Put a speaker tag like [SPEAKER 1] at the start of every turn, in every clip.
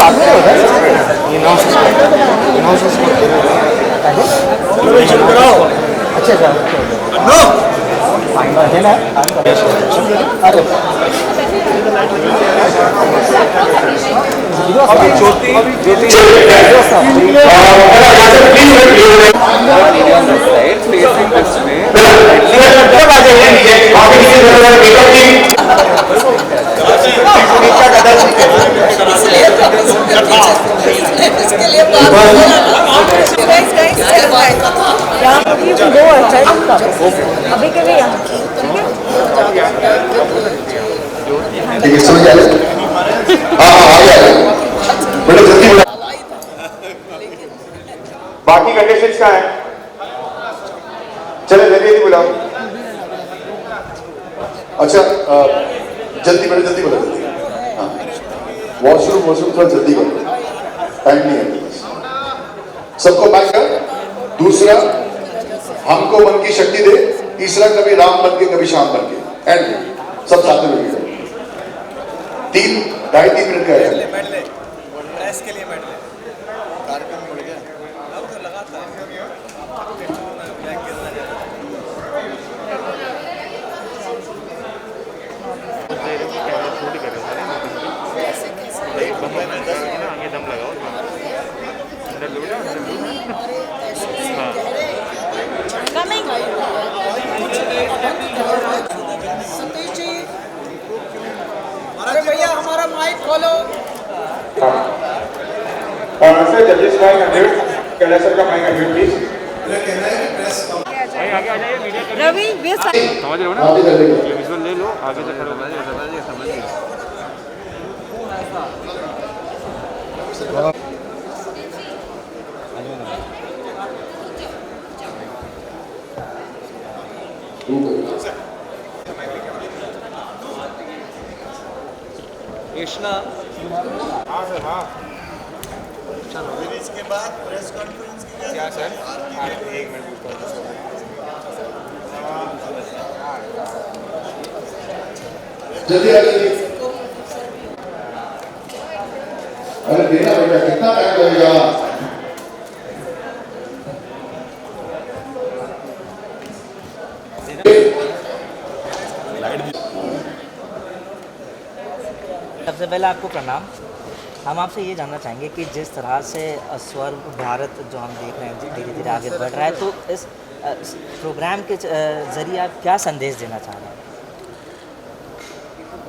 [SPEAKER 1] साथ में होगा अच्छा अच्छा है ना अरे अभी के भी यहाँ
[SPEAKER 2] ठीक है समझ आ रहे हाँ हाँ आ गया बड़े जल्दी बाकी कंडीशंस क्या है चले जल्दी बुलाओ अच्छा जल्दी बड़े जल्दी बोलो जल्दी हाँ वॉशरूम थोड़ा जल्दी करो टाइम नहीं है सबको बात कर दूसरा हमको मन की शक्ति दे तीसरा कभी राम बन के कभी श्याम बन के एंड सब साथ में मिलेगा 2.5-3 मिनट का है
[SPEAKER 3] प्रेस के लिए बैठ ले कार्यक्रम बढ़ गया अब तो लगातार
[SPEAKER 4] आगे दम लगाओ अंदर लो ना
[SPEAKER 3] अरे भैया हमारा माइक खोलो
[SPEAKER 2] और सर जजेस का अनम्यूट कैलाश सर का माइक अनम्यूट प्लीज
[SPEAKER 4] आगे आ जाइए मीडिया कर
[SPEAKER 5] रवि वे
[SPEAKER 4] समझ रहे हो ना
[SPEAKER 2] आप भी कर लीजिए
[SPEAKER 4] विजुअल ले लो आगे से समझ गए
[SPEAKER 3] कृष्णा
[SPEAKER 4] हाँ सर हाँ
[SPEAKER 3] चलो फिर इसके बाद प्रेस कॉन्फ्रेंस की
[SPEAKER 4] क्या सर एक मिनट
[SPEAKER 2] जल्दी आ जाइए अरे देना बेटा कितना टाइम लगेगा
[SPEAKER 1] सबसे पहले आपको प्रणाम। हम आपसे ये जानना चाहेंगे कि जिस तरह से स्वर्ग भारत जो हम देख रहे हैं धीरे धीरे आगे बढ़ रहा है, तो इस प्रोग्राम के ज़रिए आप क्या संदेश देना चाह रहे हैं?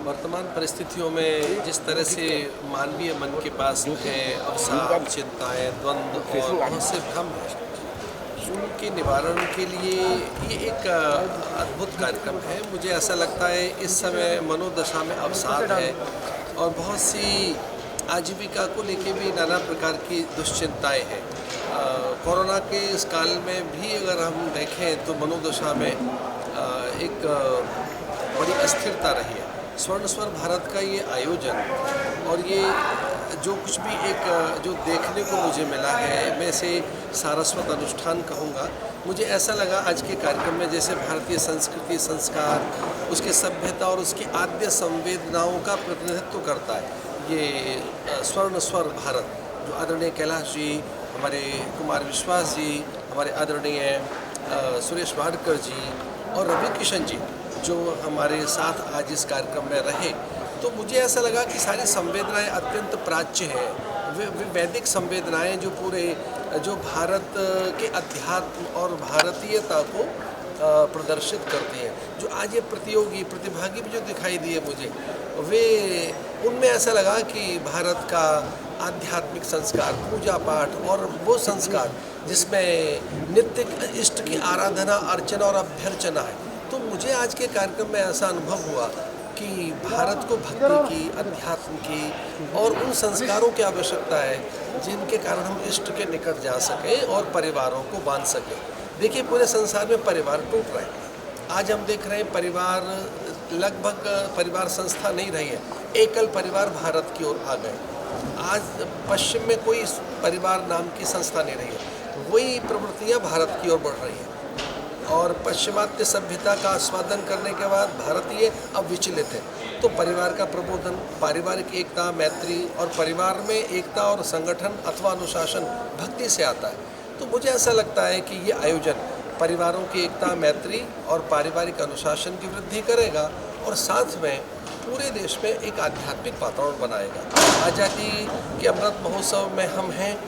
[SPEAKER 3] वर्तमान परिस्थितियों में जिस तरह से मानवीय मन के पास है अवसाद, चिंताएं, द्वंद्व और बहुत से भ्रम हैं, उनके निवारण के लिए ये एक अद्भुत कार्यक्रम है। मुझे ऐसा लगता है इस समय मनोदशा में अवसाद है और बहुत सी आजीविका को लेके भी नाना प्रकार की दुश्चिंताएं हैं। कोरोना के इस काल में भी अगर हम देखें तो मनोदशा में एक बड़ी अस्थिरता रही है। स्वर्ण स्वर भारत का ये आयोजन और ये जो कुछ भी एक जो देखने को मुझे मिला है, मैं इसे सारस्वत अनुष्ठान कहूँगा। मुझे ऐसा लगा आज के कार्यक्रम में जैसे भारतीय संस्कृति, संस्कार, उसके सभ्यता और उसकी आद्य संवेदनाओं का प्रतिनिधित्व करता है ये स्वर्ण स्वर भारत, जो आदरणीय कैलाश जी, हमारे कुमार विश्वास जी, हमारे आदरणीय सुरेश वाडकर जी और रवि किशन जी जो हमारे साथ आज इस कार्यक्रम में रहे, तो मुझे ऐसा लगा कि सारी संवेदनाएं अत्यंत प्राच्य हैं। वे वैदिक संवेदनाएं जो पूरे जो भारत के अध्यात्म और भारतीयता को प्रदर्शित करते हैं। जो आज ये प्रतिभागी भी जो दिखाई दिए मुझे, वे उनमें ऐसा लगा कि भारत का आध्यात्मिक संस्कार, पूजा पाठ और वो संस्कार जिसमें नित्य इष्ट की आराधना, अर्चना और अभ्यर्चना है। तो मुझे आज के कार्यक्रम में ऐसा अनुभव हुआ कि भारत को भक्ति की, अध्यात्म की और उन संस्कारों की आवश्यकता है जिनके कारण हम इष्ट के निकट जा सकें और परिवारों को बांध सकें। देखिए पूरे संसार में परिवार टूट रहे हैं। आज हम देख रहे हैं परिवार लगभग परिवार संस्था नहीं रही है, एकल परिवार भारत की ओर आ गए। आज पश्चिम में कोई परिवार नाम की संस्था नहीं रही है, वही प्रवृत्तियाँ भारत की ओर बढ़ रही हैं। और पाश्चिमात्य सभ्यता का आस्वादन करने के बाद भारतीय अब विचलित है। तो परिवार का प्रबोधन, पारिवारिक एकता, मैत्री और परिवार में एकता और संगठन अथवा अनुशासन भक्ति से आता है। तो मुझे ऐसा लगता है कि ये आयोजन परिवारों की एकता, मैत्री और पारिवारिक अनुशासन की वृद्धि करेगा और साथ में पूरे देश में एक आध्यात्मिक वातावरण बनाएगा। आज़ादी के अमृत महोत्सव में हम हैं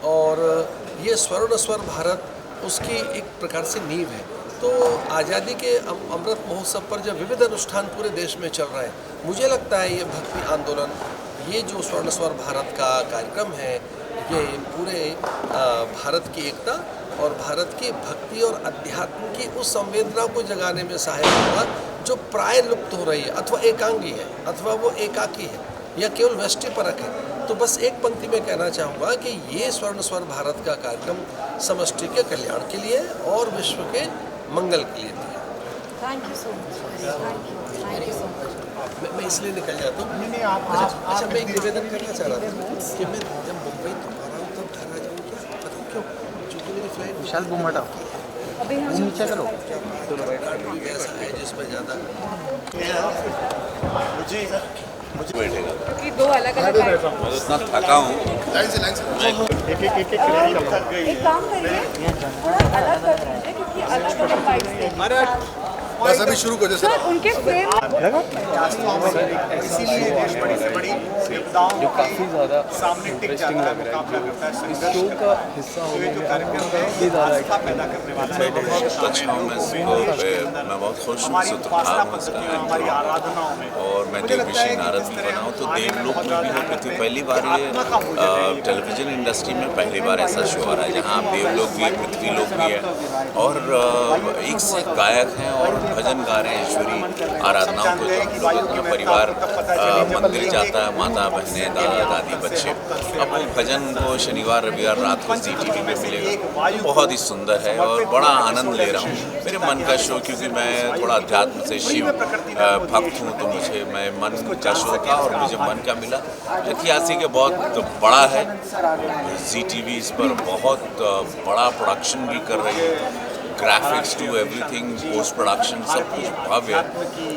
[SPEAKER 3] और ये स्वर्ण स्वर भारत उसकी एक प्रकार से नींव है। तो आज़ादी के अमृत महोत्सव पर जब विविध अनुष्ठान पूरे देश में चल रहे हैं, मुझे लगता है ये भक्ति आंदोलन, ये जो स्वर्ण स्वर भारत का कार्यक्रम है, ये पूरे भारत की एकता और भारत की भक्ति और अध्यात्म की उस संवेदना को जगाने में सहायक होगा जो प्राय लुप्त हो रही है, अथवा एकांगी है, अथवा वो एकाकी है या केवल व्यष्टिपरक है। तो बस एक पंक्ति में कहना चाहूँगा कि ये स्वर्ण स्वर भारत का कार्यक्रम समष्टि के कल्याण के लिए और विश्व के मंगल के लिए है।
[SPEAKER 5] Thank you so much. Thank you so much.
[SPEAKER 3] मैं इसलिए निकल जाता हूँ। अच्छा, मैं एक निवेदन करना चाह रहा था कि मैं जब मुंबई तुम्हारा हूँ तब घर आ जाऊँ क्या? पता क्यों? क्योंकि मेरी फ्लाइट
[SPEAKER 6] विशाल बुमटा
[SPEAKER 5] अभी हम
[SPEAKER 6] नीचे करो
[SPEAKER 3] ऐसा है जिसमें ज़्यादा
[SPEAKER 7] बैठेगा
[SPEAKER 5] कि दो अलग अलग
[SPEAKER 7] मैं तो इतना थका हूँ।
[SPEAKER 5] एक काम करिए, थोड़ा अलग कर दीजिए क्योंकि अलग अलग बाइक्स
[SPEAKER 2] बस अभी शुरू कर दे सर।
[SPEAKER 5] सर उनके फ्रेम
[SPEAKER 8] इसीलिए देश बड़ी से बड़ी विपदाओं
[SPEAKER 6] जो काफ़ी ज़्यादा
[SPEAKER 8] सामने टिक जाता है, मुकाबला करता है,
[SPEAKER 6] इस
[SPEAKER 8] संघर्ष
[SPEAKER 6] शो
[SPEAKER 8] करता
[SPEAKER 6] का
[SPEAKER 8] है।
[SPEAKER 6] हिस्सा
[SPEAKER 8] तो
[SPEAKER 6] होने
[SPEAKER 8] ये जो
[SPEAKER 6] में
[SPEAKER 8] कार्यक्रम है
[SPEAKER 6] काफ़ी
[SPEAKER 8] ये
[SPEAKER 6] ज़्यादा
[SPEAKER 8] आस्था पैदा करने वाला है।
[SPEAKER 7] बहुत अच्छा हूँ मैं बहुत खुश हूँ
[SPEAKER 8] हमारी उपासना
[SPEAKER 7] सूत्रधार हूँ इसका
[SPEAKER 8] पद्धतियों, हमारी आराधनाओं में
[SPEAKER 7] और मैं
[SPEAKER 8] मुझे लगता है
[SPEAKER 7] देवऋषि
[SPEAKER 8] कि
[SPEAKER 7] नारद
[SPEAKER 8] जिस
[SPEAKER 7] भी
[SPEAKER 8] तरह
[SPEAKER 7] बना हूँ तो
[SPEAKER 8] आने
[SPEAKER 7] देवलोक
[SPEAKER 8] बहुत
[SPEAKER 7] में भी
[SPEAKER 8] ज़्यादा
[SPEAKER 7] होती थी। पहली बार ये
[SPEAKER 8] आत्मा का पूजन है ये।
[SPEAKER 7] टेलीविज़न इंडस्ट्री में पहली बार ऐसा शो आ रहा है जहाँ देवलोक भी है, पृथ्वी लोक भी है और एक से एक गायक हैं और भजन गा रहे हैं ईश्वरी आराधनाओं को। जो हम लोग अपने परिवार मंदिर जाता है, माता बहनें, दादा दादी, बच्चे, अब वो भजन को शनिवार रविवार रात को ZTV में मिलेगा। बहुत ही सुंदर है और बड़ा आनंद ले रहा हूँ। मेरे मन का शो, क्योंकि मैं थोड़ा अध्यात्म से शिव भक्त हूँ, तो मुझे मैं मन का शो था और मुझे मन का मिला। ऐतिहासिक है, बहुत बड़ा है। ZTV इस पर बहुत बड़ा प्रोडक्शन भी कर रही है, graphics to everything, post production सब कुछ भव्य है।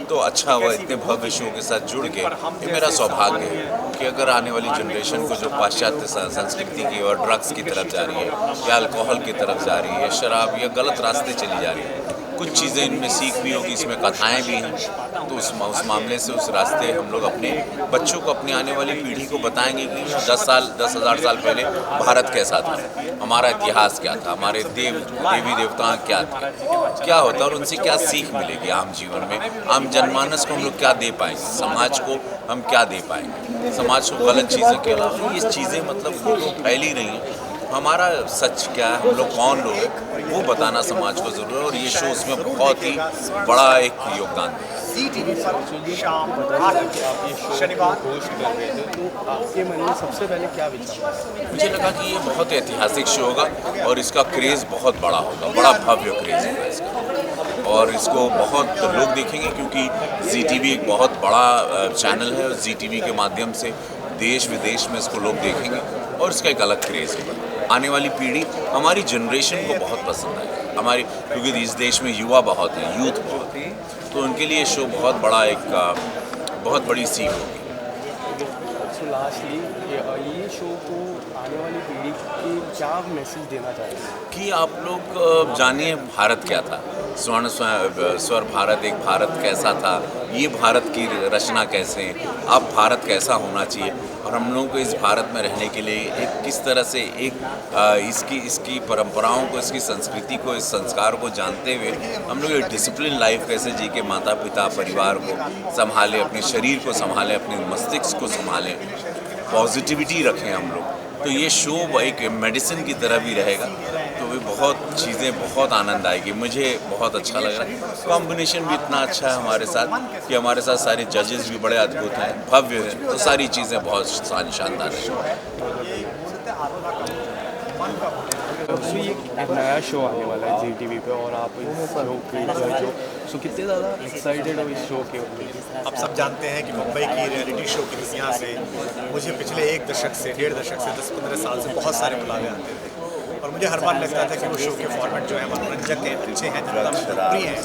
[SPEAKER 7] तो अच्छा हुआ इतने भव्य शो के साथ जुड़ के। ये मेरा सौभाग्य है कि अगर आने वाली जनरेशन को जो पाश्चात्य संस्कृति की और ड्रग्स की तरफ जा रही है या अल्कोहल की तरफ जा रही है, शराब या गलत रास्ते चली जा रही है, कुछ चीज़ें इनमें सीख भी होगी, इसमें कथाएं भी हैं, तो उस मामले से उस रास्ते हम लोग अपने बच्चों को, अपनी आने वाली पीढ़ी को बताएंगे कि 10,000 साल पहले भारत कैसा था, हमारा इतिहास क्या था, हमारे देवी देवता क्या थे, क्या होता और उनसे क्या सीख मिलेगी आम जीवन में, आम जनमानस को हम लोग क्या दे पाएंगे, समाज को हम क्या दे पाएंगे, समाज को गलत चीज़ों के अलावा ये चीज़ें मतलब फैल ही रही हैं। हमारा सच क्या है, हम लोग कौन लोग हैं, वो बताना समाज को ज़रूर है और ये शो उसमें बहुत ही बड़ा एक योगदान है।
[SPEAKER 8] ZTV पर शाम 8 बजे शनिवार
[SPEAKER 6] होस्ट कर रहे थे, तो आपके मन में सबसे पहले क्या विचार?
[SPEAKER 7] मुझे लगा कि ये बहुत ऐतिहासिक शो होगा और इसका क्रेज़ बहुत बड़ा होगा, बड़ा भव्य क्रेज़ होगा इसका और इसको बहुत लोग देखेंगे क्योंकि ZTV एक बहुत बड़ा चैनल है और ZTV के माध्यम से देश विदेश में इसको लोग देखेंगे और इसका एक अलग क्रेज़ होगा। आने वाली पीढ़ी, हमारी जनरेशन को बहुत पसंद आएगा हमारी, क्योंकि इस देश में युवा बहुत हैं, यूथ बहुत है, तो उनके लिए शो बहुत बड़ा एक बहुत बड़ी सीख होगी।
[SPEAKER 6] सो लास्टली ये शो को आने वाली पीढ़ी को क्या मैसेज देना चाहेंगे?
[SPEAKER 7] कि आप लोग जानिए भारत क्या था, स्वर्ण स्वर भारत, एक भारत कैसा था, ये भारत की रचना कैसे है, अब भारत कैसा होना चाहिए और हम लोगों को इस भारत में रहने के लिए एक किस तरह से एक इसकी परंपराओं को, इसकी संस्कृति को, इस संस्कार को जानते हुए हम लोग एक डिसिप्लिन लाइफ कैसे जी के माता पिता परिवार को संभालें, अपने शरीर को संभालें, अपने मस्तिष्क को संभालें, पॉजिटिविटी रखें हम लोग। तो ये शो एक मेडिसिन की तरह भी रहेगा, तो भी बहुत चीज़ें बहुत आनंद आएगी। मुझे बहुत अच्छा लग रहा है, कॉम्बिनेशन भी इतना अच्छा है हमारे साथ कि हमारे साथ सारे जजेस भी बड़े अद्भुत हैं, भव्य हैं, तो सारी चीज़ें बहुत शानदार हैं।
[SPEAKER 6] तो ये एक नया शो आने वाला है ZTV पे और आप इस शो के जज हो, सो कितने ज़्यादा एक्साइटेड हो इस शो के ऊपर?
[SPEAKER 8] आप सब जानते हैं कि मुंबई की रियलिटी शो की दुनिया से मुझे पिछले 1 दशक से 1.5 दशक से 10-15 साल से बहुत सारे बुलावे आते थे और मुझे हर बार लगता था कि वो शो के फॉर्मेट जो है मनोरंजक हैं, अच्छे हैं, जनता में लोकप्रिय हैं,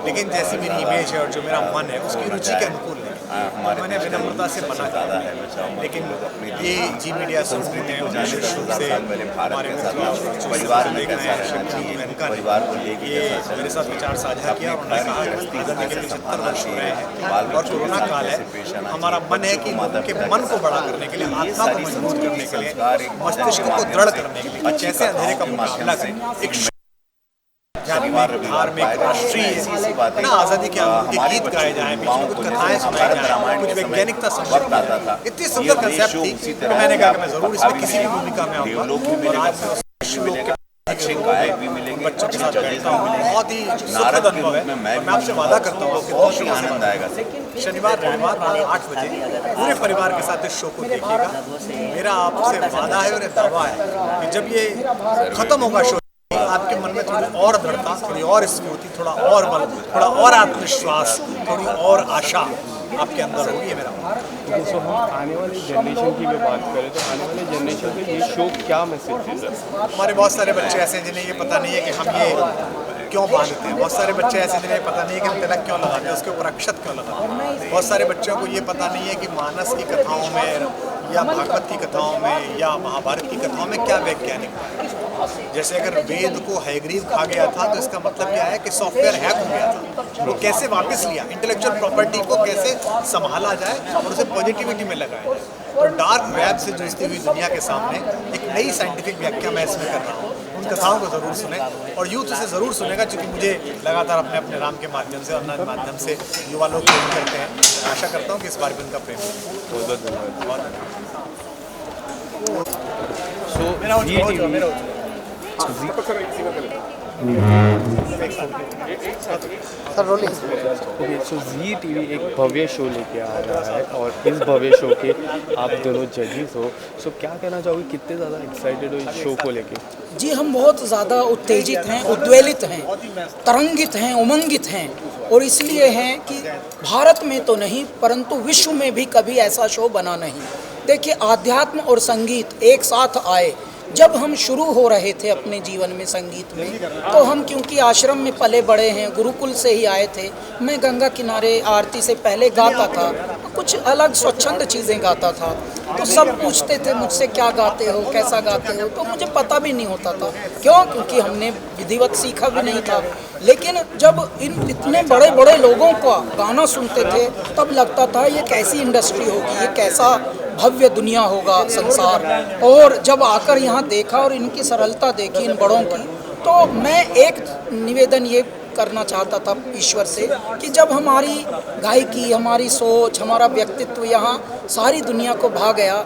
[SPEAKER 8] लेकिन जैसी मेरी इमेज है और जो मेरा मन है उसकी रुचि के अनुकूल नहीं। मैंने विनम्रता से मना किया, लेकिन ये जी मीडिया संस्कृति है, विशेष रूप से हमारे परिवार देख रहे हैं, ये मेरे साथ विचार साझा किया। उन्होंने कहा कि आज़ादी के 75 वर्ष हो रहे हैं और कोरोना काल है, हमारा मन है कि लोगों के मन को बड़ा करने के लिए, आत्मा को मजबूत करने के लिए, मस्तिष्क को दृढ़ करने के लिए कैसे अंधेरे का मुकाबला करें, एक धार्मिक राष्ट्रीय ना आज़ादी के गीत गाए जाए, बीच में कुछ कथाएं सुनाई जाए, कुछ वैज्ञानिकता समझ, इतनी सुंदर कंसेप्ट थी। तो मैंने कहा कि मैं ज़रूर इसमें किसी भी भूमिका में आऊँगा और आज अच्छे गायक भी मिलेंगे, बच्चों के साथ बैठता हूँ, बहुत ही सुखद अनुभव है। मैं आपसे वादा करता हूँ कि बहुत ही आनंद आएगा। शनिवार रविवार रात 8 बजे पूरे परिवार के साथ इस शो को देखिएगा। मेरा आपसे वादा है और दावा है कि जब ये खत्म होगा शो, आपके मन में थोड़ी और दृढ़ता, थोड़ी और स्फूर्ति, थोड़ा और बल, थोड़ा और आत्मविश्वास, थोड़ी और आशा आपके अंदर होगी, मेरा
[SPEAKER 6] तो सो हम आने वाली जनरेशन की भी बात करें तो आने वाली जनरेशन को ये शो क्या मैसेज देता है?
[SPEAKER 8] हमारे बहुत सारे बच्चे ऐसे हैं जिन्हें ये पता नहीं है कि हम ये क्यों बांधते हैं, बहुत सारे बच्चे ऐसे जिन्हें पता नहीं है कि हम तिलक क्यों लगाते हैं, उसके ऊपर अक्षत क्यों लगाते हैं, बहुत सारे बच्चों को ये पता नहीं है कि मानस की कथाओं में या भागवत की कथाओं में या महाभारत की कथाओं में क्या वैज्ञानिक है। जैसे अगर वेद को हैग्रीव खा गया था तो इसका मतलब क्या है कि सॉफ्टवेयर हैक हो गया था, वो कैसे वापस लिया, इंटेलेक्चुअल प्रॉपर्टी को कैसे संभाला जाए और उसे पॉजिटिविटी में लगाया जाए। और डार्क वेब से जूझती हुई दुनिया के सामने एक नई साइंटिफिक व्याख्या मैं इसमें कर रहा हूँ। उन कथाओं को ज़रूर सुने और यूथ इसे ज़रूर सुनेगा, क्योंकि मुझे लगातार अपने अपने राम के माध्यम से, अन्ना के माध्यम से युवा लोग प्रेम करते हैं। आशा करता हूँ कि इस बार भी उनका प्रेम
[SPEAKER 6] बहुत धन्यवाद। सो जी टीवी एक भव्य शो लेके आ रहा है और इस भव्य शो के आप दोनों जजेस हो, सो क्या कहना चाहोगे, कितने ज़्यादा एक्साइटेड हो इस शो को लेके?
[SPEAKER 9] जी हम बहुत ज़्यादा उत्तेजित हैं, उद्वेलित हैं, तरंगित हैं, उमंगित हैं और इसलिए हैं कि भारत में तो नहीं परंतु विश्व में भी कभी ऐसा शो बना नहीं। देखिए आध्यात्म और संगीत एक साथ आए। जब हम शुरू हो रहे थे अपने जीवन में संगीत में, तो हम क्योंकि आश्रम में पले बड़े हैं, गुरुकुल से ही आए थे, मैं गंगा किनारे आरती से पहले गाता था, कुछ अलग स्वच्छंद चीज़ें गाता था, तो सब पूछते थे मुझसे क्या गाते हो, कैसा गाते हो, तो मुझे पता भी नहीं होता था। क्यों? क्योंकि हमने विधिवत सीखा भी नहीं था। लेकिन जब इन इतने बड़े बड़े लोगों का गाना सुनते थे तब लगता था ये कैसी इंडस्ट्री होगी, ये कैसा भव्य दुनिया होगा संसार। और जब आकर यहाँ देखा और इनकी सरलता देखी इन बड़ों की, तो मैं एक निवेदन ये करना चाहता था ईश्वर से कि जब हमारी गायकी, हमारी सोच, हमारा व्यक्तित्व यहाँ सारी दुनिया को भा गया,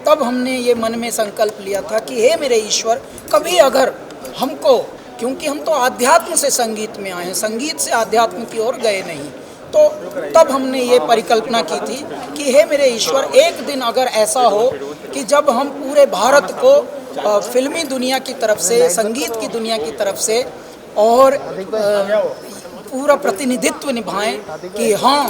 [SPEAKER 9] तब हमने ये मन में संकल्प लिया था कि हे मेरे ईश्वर, कभी अगर हमको, क्योंकि हम तो आध्यात्म से संगीत में आए हैं, संगीत से आध्यात्म की ओर गए नहीं, तो तब हमने ये परिकल्पना की थी कि हे मेरे ईश्वर, एक दिन अगर ऐसा हो कि जब हम पूरे भारत को फिल्मी दुनिया की तरफ से, संगीत की दुनिया की तरफ से और पूरा प्रतिनिधित्व निभाएं कि हाँ,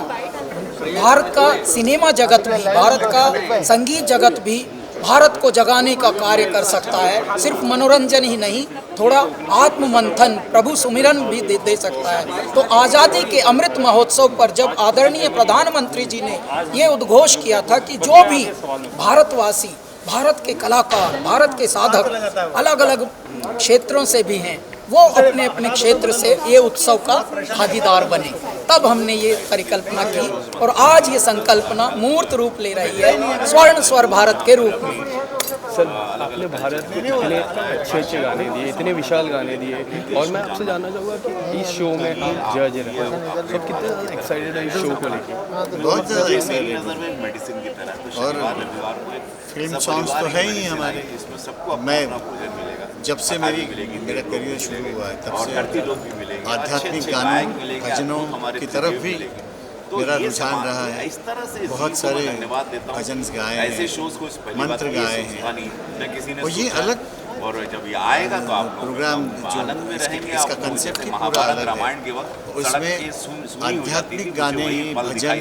[SPEAKER 9] भारत का सिनेमा जगत भी, भारत का संगीत जगत भी भारत को जगाने का कार्य कर सकता है। सिर्फ मनोरंजन ही नहीं, थोड़ा आत्म मंथन, प्रभु सुमिरन भी दे सकता है। तो आज़ादी के अमृत महोत्सव पर जब आदरणीय प्रधानमंत्री जी ने ये उद्घोष किया था कि जो भी भारतवासी, भारत के कलाकार, भारत के साधक अलग अलग क्षेत्रों से भी हैं, वो अपने अपने क्षेत्र से ये उत्सव का भागीदार बने, तब हमने ये परिकल्पना की और आज ये संकल्पना मूर्त रूप ले रही है स्वर्ण स्वर भारत के रूप में।
[SPEAKER 6] सर, आपने भारत में इतने अच्छे अच्छे गाने दिए, इतने विशाल गाने दिए, और मैं आपसे जानना चाहूँगा कि इस शो में आप जज रहे हो, तो कितने ज़्यादा एक्साइटेड है इस शो को लेके?
[SPEAKER 10] बहुत ज़्यादा एक्साइटेड। और फिल्म सॉन्ग्स तो है ही हमारे, मैं जब से मेरा करियर शुरू हुआ है तब से आध्यात्मिक गानों, भजनों की तरफ भी मेरा रुझान रहा है। बहुत सारे भजन गाए हैं, मंत्र गाए हैं, और ये अलग
[SPEAKER 7] और जब ये आएगा तो आप
[SPEAKER 10] प्रोग्राम जो इसका कंसेप्ट ही पूरा अलग है। उसमें आध्यात्मिक गाने ही, भजन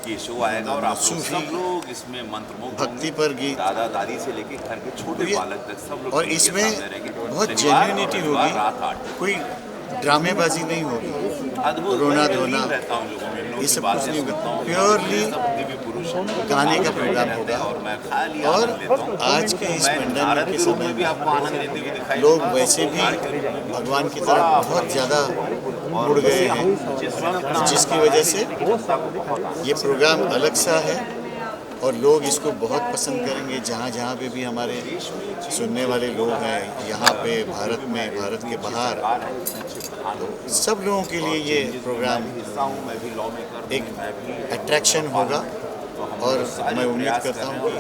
[SPEAKER 7] ये शो आएगा और आप लोग
[SPEAKER 10] सूफी,
[SPEAKER 7] सब लोग इसमें मंत्रमुग्ध
[SPEAKER 10] भक्ति पर गीत,
[SPEAKER 7] दादा दादी से लेके घर के छोटे
[SPEAKER 10] ये-
[SPEAKER 7] बालक तक सब लोग
[SPEAKER 10] और
[SPEAKER 7] टीवी के
[SPEAKER 10] इसमें
[SPEAKER 7] सामने रहेंगे।
[SPEAKER 10] बहुत
[SPEAKER 7] शनिवार और
[SPEAKER 10] जेन्युइनिटी
[SPEAKER 7] रविवार
[SPEAKER 10] होगी,
[SPEAKER 7] रात 8
[SPEAKER 10] कोई ड्रामेबाजी नहीं होगी,
[SPEAKER 7] अद्भुत
[SPEAKER 10] रोना
[SPEAKER 7] मैं
[SPEAKER 10] धोना,
[SPEAKER 7] लीन रहता हूँ लोगों में, इन लोगों
[SPEAKER 10] ये
[SPEAKER 7] की
[SPEAKER 10] सब
[SPEAKER 7] बातें
[SPEAKER 10] कुछ नहीं
[SPEAKER 7] सुनता
[SPEAKER 10] होगा।
[SPEAKER 7] हूँ।
[SPEAKER 10] प्योरली
[SPEAKER 7] ये सब दिव्य पुरुष हैं।
[SPEAKER 10] गाने का
[SPEAKER 7] सब
[SPEAKER 10] प्रोग्राम
[SPEAKER 7] रहते
[SPEAKER 10] होगा।
[SPEAKER 7] हैं और मैं खाली
[SPEAKER 10] और
[SPEAKER 7] आनंद लेता हूँ।
[SPEAKER 10] आज के इस
[SPEAKER 7] मैं
[SPEAKER 10] पेंडेमिक
[SPEAKER 7] नारद
[SPEAKER 10] के
[SPEAKER 7] के रूप
[SPEAKER 10] समय
[SPEAKER 7] में भी आपको आनंद लेते हुए दिखाई
[SPEAKER 10] लोग
[SPEAKER 7] दूंगा।
[SPEAKER 10] वैसे भी भगवान की तरफ बहुत ज़्यादा मुड़ गए हैं, जिसकी वजह से ये प्रोग्राम अलग सा है और लोग इसको बहुत पसंद करेंगे। जहाँ जहाँ पे भी हमारे सुनने वाले लोग हैं, यहाँ पे भारत में, भारत के बाहर, तो सब लोगों के लिए ये प्रोग्राम एक अट्रैक्शन होगा। और मैं उम्मीद करता हूँ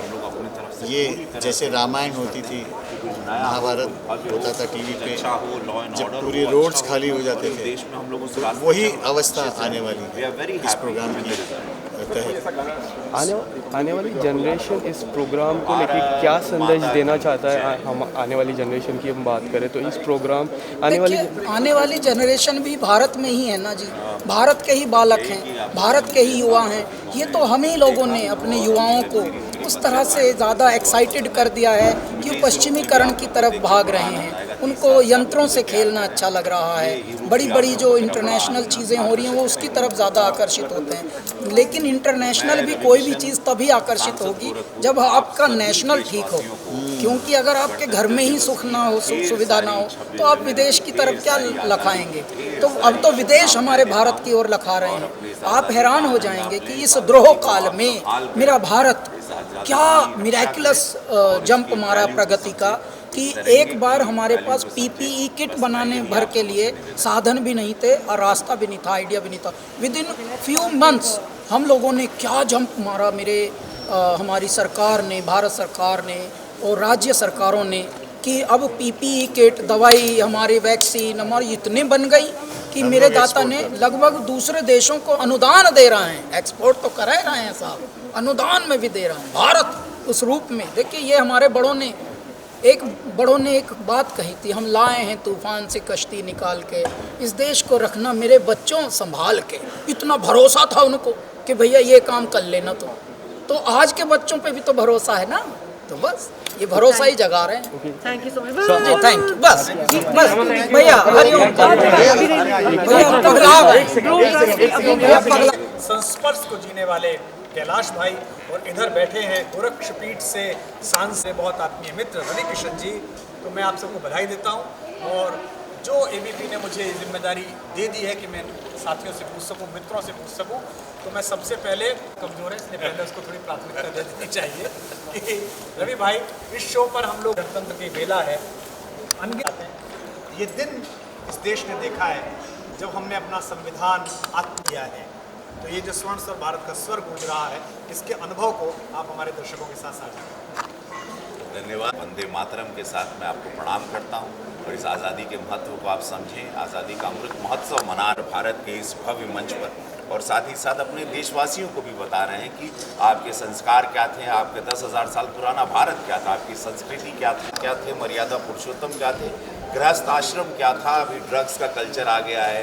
[SPEAKER 10] कि ये जैसे रामायण होती थी, महाभारत होता था टीवी पे, जब पूरी रोड्स खाली हो जाते थे, तो वही अवस्था आने वाली है इस प्रोग्राम की तहत।
[SPEAKER 6] आने वाली जनरेशन इस प्रोग्राम को लेके क्या संदेश देना चाहता है? हम आने वाली जनरेशन की हम बात करें तो इस प्रोग्राम
[SPEAKER 9] आने वाली जनरेशन भी भारत में ही है ना जी, भारत के ही बालक हैं, भारत के ही युवा हैं। ये तो हम ही लोगों ने अपने युवाओं को उस तरह से ज़्यादा एक्साइटेड कर दिया है कि पश्चिमीकरण की तरफ भाग रहे हैं। उनको यंत्रों से खेलना अच्छा लग रहा है, बड़ी बड़ी जो इंटरनेशनल चीज़ें हो रही हैं वो उसकी तरफ ज़्यादा आकर्षित होते हैं। लेकिन इंटरनेशनल भी कोई भी चीज़ तभी आकर्षित होगी जब आपका नेशनल ठीक हो, क्योंकि अगर आपके घर में ही सुख ना हो, सुख सुविधा ना हो, तो आप विदेश की तरफ क्या लखाएंगे? तो अब तो विदेश हमारे भारत की ओर लखा रहे हैं। आप हैरान हो जाएंगे कि इस द्रोह काल में मेरा भारत क्या मिरेकुलस जंप मारा प्रगति का, कि एक बार हमारे पास पीपीई किट बनाने भर के लिए साधन भी नहीं थे और रास्ता भी नहीं था, आइडिया भी नहीं था। विद इन फ्यू मंथ्स हम लोगों ने क्या जंप मारा, हमारी सरकार ने, भारत सरकार ने और राज्य सरकारों ने, कि अब पीपीई किट, दवाई, हमारी वैक्सीन हमारी इतने बन गई कि मेरे दाता ने लगभग दूसरे देशों को अनुदान दे रहे हैं। एक्सपोर्ट तो कर रहे हैं साहब, अनुदान में भी दे रहे हैं भारत उस रूप में। देखिए ये हमारे बड़ों ने एक बात कही थी, हम लाए हैं तूफान से कश्ती निकाल के, इस देश को रखना मेरे बच्चों संभाल के। इतना भरोसा था उनको कि भैया ये काम कर लेना। तो आज के बच्चों पे भी तो भरोसा है ना, तो बस ये भरोसा ही जगा रहे हैं।
[SPEAKER 5] Thank you so much.
[SPEAKER 9] जी थैंक यू। बस भैया हरिओम भैया
[SPEAKER 8] संस्पर्श को जीने वाले कैलाश भाई और इधर बैठे हैं गोरक्षपीठ से सांसद बहुत आत्मीय मित्र रवि किशन जी। तो मैं आप सबको बधाई देता हूं और जो एबीपी ने मुझे जिम्मेदारी दे दी है कि मैं साथियों से पूछ सकूं, मित्रों से पूछ सकूं, तो मैं सबसे पहले कमज़ोर है इसलिए पहले उसको थोड़ी प्राथमिकता दे देनी चाहिए कि रवि भाई, इस शो पर हम लोग गणतंत्र की बेला है अनगिनत हैं। ये दिन इस देश ने देखा है जब हमने अपना संविधान आत्म किया है। तो ये जो स्वर्ण स्वर भारत का स्वर गूंज रहा है, इसके अनुभव को आप हमारे दर्शकों के साथ साझा करें।
[SPEAKER 7] धन्यवाद। वंदे मातरम के साथ मैं आपको प्रणाम करता हूं और इस आज़ादी के महत्व को आप समझें। आज़ादी का अमृत महोत्सव मना भारत के इस भव्य मंच पर, और साथ ही साथ अपने देशवासियों को भी बता रहे हैं कि आपके संस्कार क्या थे, आपके 10,000 साल पुराना भारत क्या था, आपकी संस्कृति क्या थे, मर्यादा पुरुषोत्तम क्या थे, गृहस्थ आश्रम क्या था। अभी ड्रग्स का कल्चर आ गया है,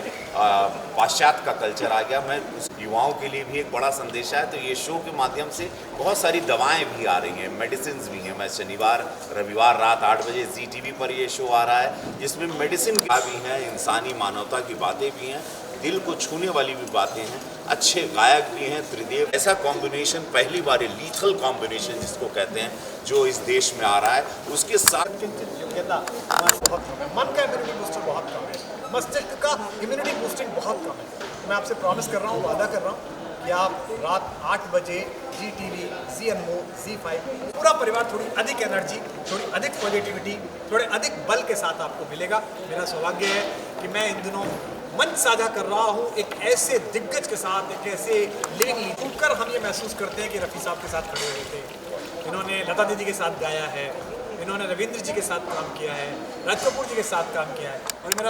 [SPEAKER 7] पाश्चात्य का कल्चर आ गया। मैं युवाओं के लिए भी एक बड़ा संदेश है। तो ये शो के माध्यम से बहुत सारी दवाएं भी आ रही हैं, मेडिसिन भी हैं। मैं शनिवार रविवार रात 8 बजे ZTV पर ये शो आ रहा है, जिसमें मेडिसिन भी हैं, इंसानी मानवता की बातें भी हैं, दिल को छूने वाली भी बातें हैं, अच्छे गायक भी हैं। त्रिदेव ऐसा कॉम्बिनेशन पहली बार, लीथल कॉम्बिनेशन जिसको कहते हैं, जो इस देश में आ रहा है। उसके साथ
[SPEAKER 8] योग्यता बहुत कम है, मन का इम्यूनिटी बूस्टर बहुत कम है, मस्तिष्क का इम्यूनिटी बूस्टिंग बहुत कम है। मैं आपसे प्रॉमिस कर रहा हूँ, वादा कर रहा हूँ कि आप रात 8 बजे ZTV, Zee Anmol, ZEE5 पूरा परिवार थोड़ी अधिक एनर्जी, थोड़ी अधिक पॉजिटिविटी, थोड़े अधिक बल के साथ आपको मिलेगा। मेरा सौभाग्य है कि मैं इन दिनों मंच साझा कर रहा हूँ एक ऐसे दिग्गज के साथ, एक ऐसे लिविंग सुनकर हम ये महसूस करते हैं कि रफ़ी साहब के साथ खड़े हुए थे। इन्होंने लता दीदी के साथ गाया है, इन्होंने रविंद्र जी के साथ काम किया है, राज कपूर जी के साथ काम किया है। और मेरा